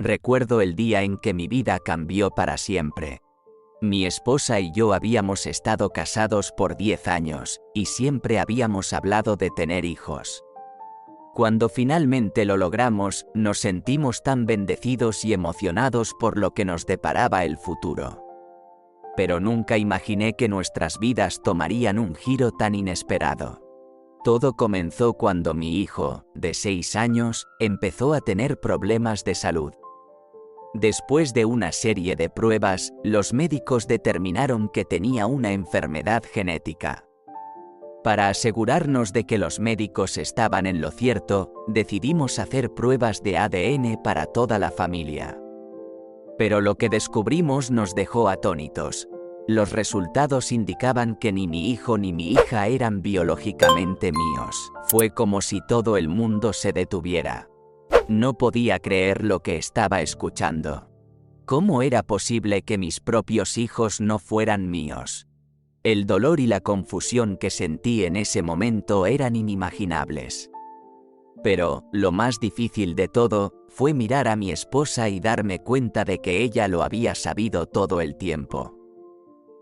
Recuerdo el día en que mi vida cambió para siempre. Mi esposa y yo habíamos estado casados por 10 años, y siempre habíamos hablado de tener hijos. Cuando finalmente lo logramos, nos sentimos tan bendecidos y emocionados por lo que nos deparaba el futuro. Pero nunca imaginé que nuestras vidas tomarían un giro tan inesperado. Todo comenzó cuando mi hijo, de 6 años, empezó a tener problemas de salud. Después de una serie de pruebas, los médicos determinaron que tenía una enfermedad genética. Para asegurarnos de que los médicos estaban en lo cierto, decidimos hacer pruebas de ADN para toda la familia. Pero lo que descubrimos nos dejó atónitos. Los resultados indicaban que ni mi hijo ni mi hija eran biológicamente míos. Fue como si todo el mundo se detuviera. No podía creer lo que estaba escuchando. ¿Cómo era posible que mis propios hijos no fueran míos? El dolor y la confusión que sentí en ese momento eran inimaginables. Pero, lo más difícil de todo, fue mirar a mi esposa y darme cuenta de que ella lo había sabido todo el tiempo.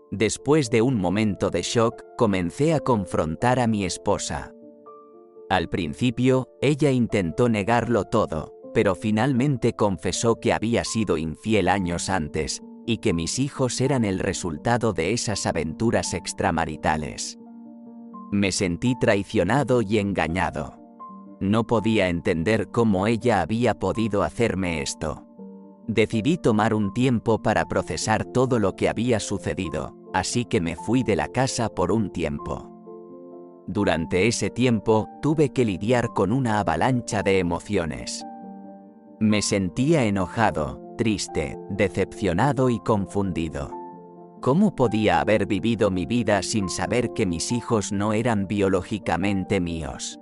Después de un momento de shock, comencé a confrontar a mi esposa. Al principio, ella intentó negarlo todo, pero finalmente confesó que había sido infiel años antes, y que mis hijos eran el resultado de esas aventuras extramaritales. Me sentí traicionado y engañado. No podía entender cómo ella había podido hacerme esto. Decidí tomar un tiempo para procesar todo lo que había sucedido, así que me fui de la casa por un tiempo. Durante ese tiempo, tuve que lidiar con una avalancha de emociones. Me sentía enojado, triste, decepcionado y confundido. ¿Cómo podía haber vivido mi vida sin saber que mis hijos no eran biológicamente míos?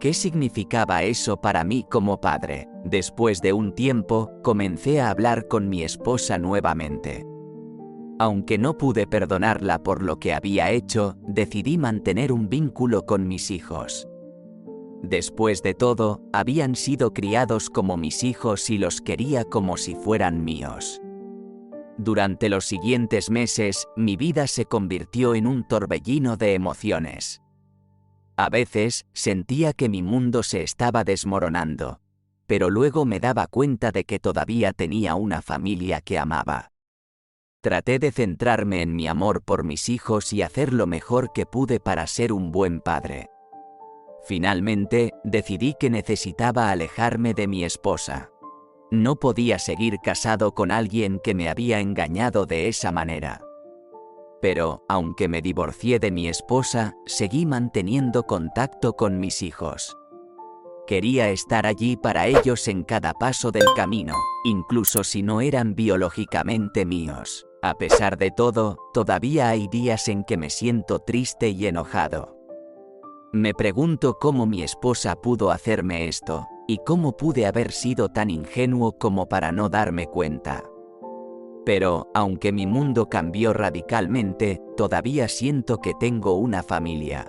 ¿Qué significaba eso para mí como padre? Después de un tiempo, comencé a hablar con mi esposa nuevamente. Aunque no pude perdonarla por lo que había hecho, decidí mantener un vínculo con mis hijos. Después de todo, habían sido criados como mis hijos y los quería como si fueran míos. Durante los siguientes meses, mi vida se convirtió en un torbellino de emociones. A veces, sentía que mi mundo se estaba desmoronando, pero luego me daba cuenta de que todavía tenía una familia que amaba. Traté de centrarme en mi amor por mis hijos y hacer lo mejor que pude para ser un buen padre. Finalmente, decidí que necesitaba alejarme de mi esposa. No podía seguir casado con alguien que me había engañado de esa manera. Pero, aunque me divorcié de mi esposa, seguí manteniendo contacto con mis hijos. Quería estar allí para ellos en cada paso del camino, incluso si no eran biológicamente míos. A pesar de todo, todavía hay días en que me siento triste y enojado. Me pregunto cómo mi esposa pudo hacerme esto, y cómo pude haber sido tan ingenuo como para no darme cuenta. Pero, aunque mi mundo cambió radicalmente, todavía siento que tengo una familia.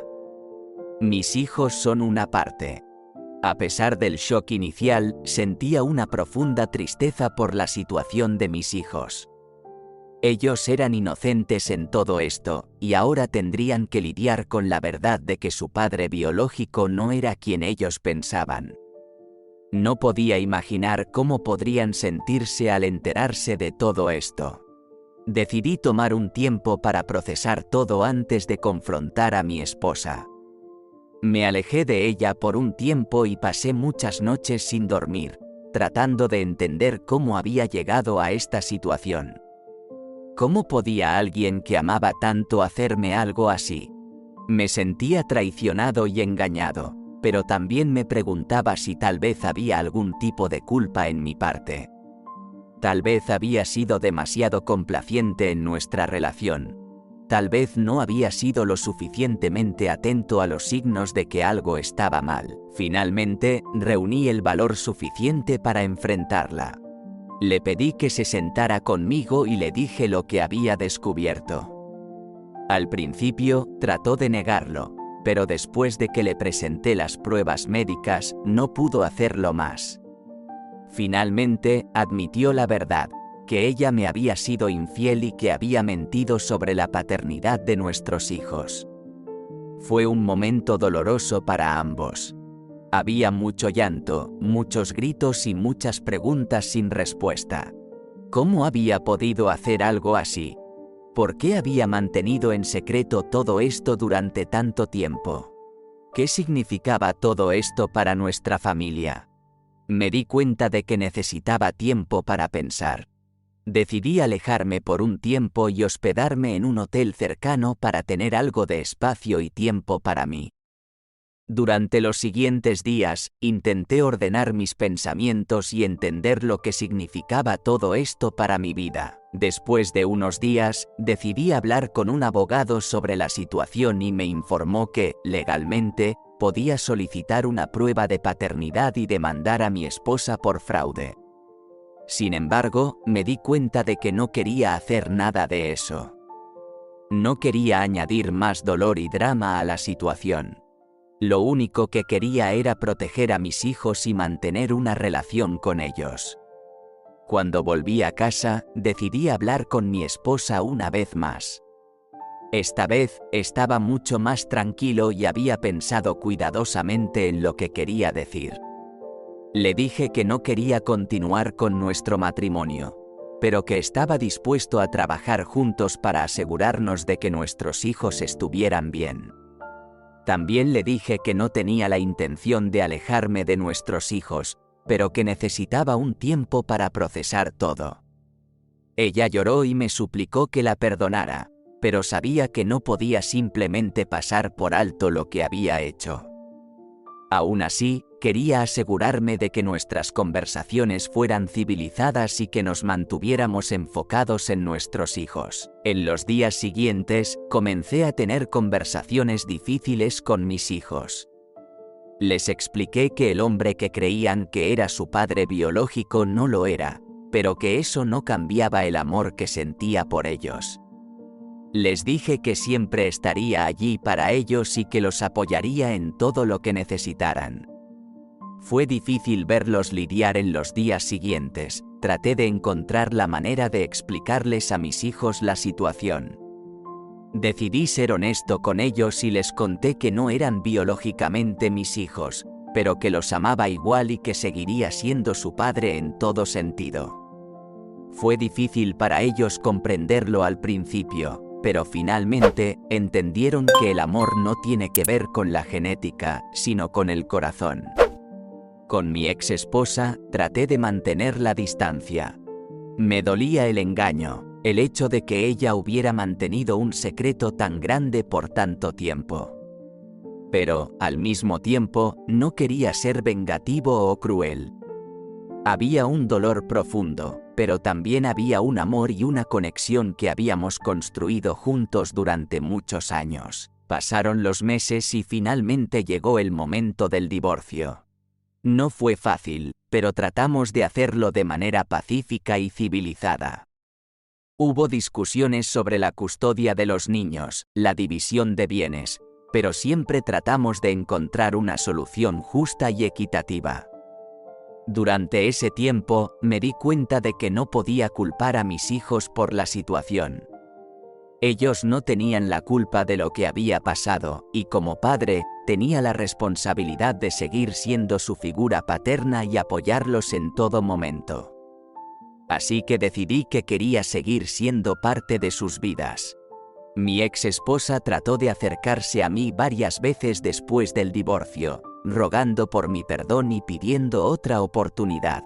Mis hijos son una parte. A pesar del shock inicial, sentía una profunda tristeza por la situación de mis hijos. Ellos eran inocentes en todo esto, y ahora tendrían que lidiar con la verdad de que su padre biológico no era quien ellos pensaban. No podía imaginar cómo podrían sentirse al enterarse de todo esto. Decidí tomar un tiempo para procesar todo antes de confrontar a mi esposa. Me alejé de ella por un tiempo y pasé muchas noches sin dormir, tratando de entender cómo había llegado a esta situación. ¿Cómo podía alguien que amaba tanto hacerme algo así? Me sentía traicionado y engañado, pero también me preguntaba si tal vez había algún tipo de culpa en mi parte. Tal vez había sido demasiado complaciente en nuestra relación. Tal vez no había sido lo suficientemente atento a los signos de que algo estaba mal. Finalmente, reuní el valor suficiente para enfrentarla. Le pedí que se sentara conmigo y le dije lo que había descubierto. Al principio, trató de negarlo, pero después de que le presenté las pruebas médicas, no pudo hacerlo más. Finalmente, admitió la verdad, que ella me había sido infiel y que había mentido sobre la paternidad de nuestros hijos. Fue un momento doloroso para ambos. Había mucho llanto, muchos gritos y muchas preguntas sin respuesta. ¿Cómo había podido hacer algo así? ¿Por qué había mantenido en secreto todo esto durante tanto tiempo? ¿Qué significaba todo esto para nuestra familia? Me di cuenta de que necesitaba tiempo para pensar. Decidí alejarme por un tiempo y hospedarme en un hotel cercano para tener algo de espacio y tiempo para mí. Durante los siguientes días, intenté ordenar mis pensamientos y entender lo que significaba todo esto para mi vida. Después de unos días, decidí hablar con un abogado sobre la situación y me informó que, legalmente, podía solicitar una prueba de paternidad y demandar a mi esposa por fraude. Sin embargo, me di cuenta de que no quería hacer nada de eso. No quería añadir más dolor y drama a la situación. Lo único que quería era proteger a mis hijos y mantener una relación con ellos. Cuando volví a casa, decidí hablar con mi esposa una vez más. Esta vez, estaba mucho más tranquilo y había pensado cuidadosamente en lo que quería decir. Le dije que no quería continuar con nuestro matrimonio, pero que estaba dispuesto a trabajar juntos para asegurarnos de que nuestros hijos estuvieran bien. También le dije que no tenía la intención de alejarme de nuestros hijos, pero que necesitaba un tiempo para procesar todo. Ella lloró y me suplicó que la perdonara, pero sabía que no podía simplemente pasar por alto lo que había hecho. Aún así, quería asegurarme de que nuestras conversaciones fueran civilizadas y que nos mantuviéramos enfocados en nuestros hijos. En los días siguientes, comencé a tener conversaciones difíciles con mis hijos. Les expliqué que el hombre que creían que era su padre biológico no lo era, pero que eso no cambiaba el amor que sentía por ellos. Les dije que siempre estaría allí para ellos y que los apoyaría en todo lo que necesitaran. Fue difícil verlos lidiar en los días siguientes. Traté de encontrar la manera de explicarles a mis hijos la situación. Decidí ser honesto con ellos y les conté que no eran biológicamente mis hijos, pero que los amaba igual y que seguiría siendo su padre en todo sentido. Fue difícil para ellos comprenderlo al principio, pero finalmente entendieron que el amor no tiene que ver con la genética, sino con el corazón. Con mi ex esposa, traté de mantener la distancia. Me dolía el engaño, el hecho de que ella hubiera mantenido un secreto tan grande por tanto tiempo. Pero, al mismo tiempo, no quería ser vengativo o cruel. Había un dolor profundo, pero también había un amor y una conexión que habíamos construido juntos durante muchos años. Pasaron los meses y finalmente llegó el momento del divorcio. No fue fácil, pero tratamos de hacerlo de manera pacífica y civilizada. Hubo discusiones sobre la custodia de los niños, la división de bienes, pero siempre tratamos de encontrar una solución justa y equitativa. Durante ese tiempo, me di cuenta de que no podía culpar a mis hijos por la situación. Ellos no tenían la culpa de lo que había pasado, y como padre, tenía la responsabilidad de seguir siendo su figura paterna y apoyarlos en todo momento. Así que decidí que quería seguir siendo parte de sus vidas. Mi ex esposa trató de acercarse a mí varias veces después del divorcio, rogando por mi perdón y pidiendo otra oportunidad.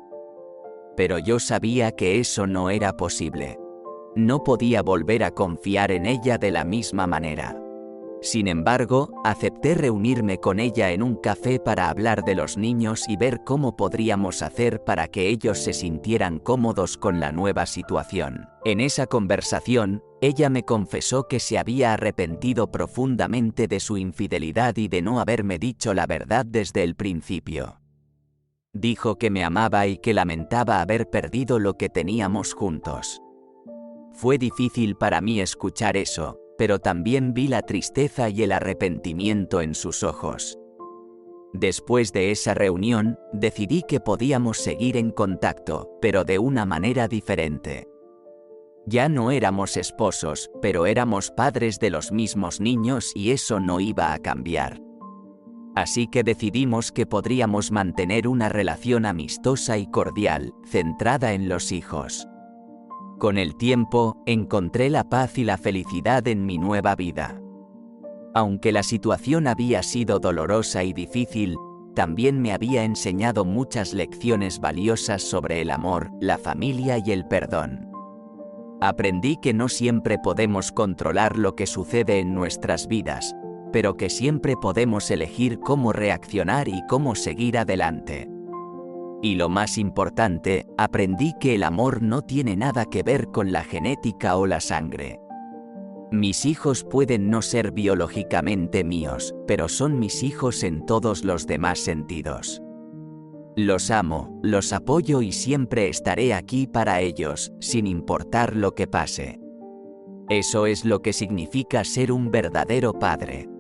Pero yo sabía que eso no era posible. No podía volver a confiar en ella de la misma manera. Sin embargo, acepté reunirme con ella en un café para hablar de los niños y ver cómo podríamos hacer para que ellos se sintieran cómodos con la nueva situación. En esa conversación, ella me confesó que se había arrepentido profundamente de su infidelidad y de no haberme dicho la verdad desde el principio. Dijo que me amaba y que lamentaba haber perdido lo que teníamos juntos. Fue difícil para mí escuchar eso, pero también vi la tristeza y el arrepentimiento en sus ojos. Después de esa reunión, decidí que podíamos seguir en contacto, pero de una manera diferente. Ya no éramos esposos, pero éramos padres de los mismos niños y eso no iba a cambiar. Así que decidimos que podríamos mantener una relación amistosa y cordial, centrada en los hijos. Con el tiempo, encontré la paz y la felicidad en mi nueva vida. Aunque la situación había sido dolorosa y difícil, también me había enseñado muchas lecciones valiosas sobre el amor, la familia y el perdón. Aprendí que no siempre podemos controlar lo que sucede en nuestras vidas, pero que siempre podemos elegir cómo reaccionar y cómo seguir adelante. Y lo más importante, aprendí que el amor no tiene nada que ver con la genética o la sangre. Mis hijos pueden no ser biológicamente míos, pero son mis hijos en todos los demás sentidos. Los amo, los apoyo y siempre estaré aquí para ellos, sin importar lo que pase. Eso es lo que significa ser un verdadero padre.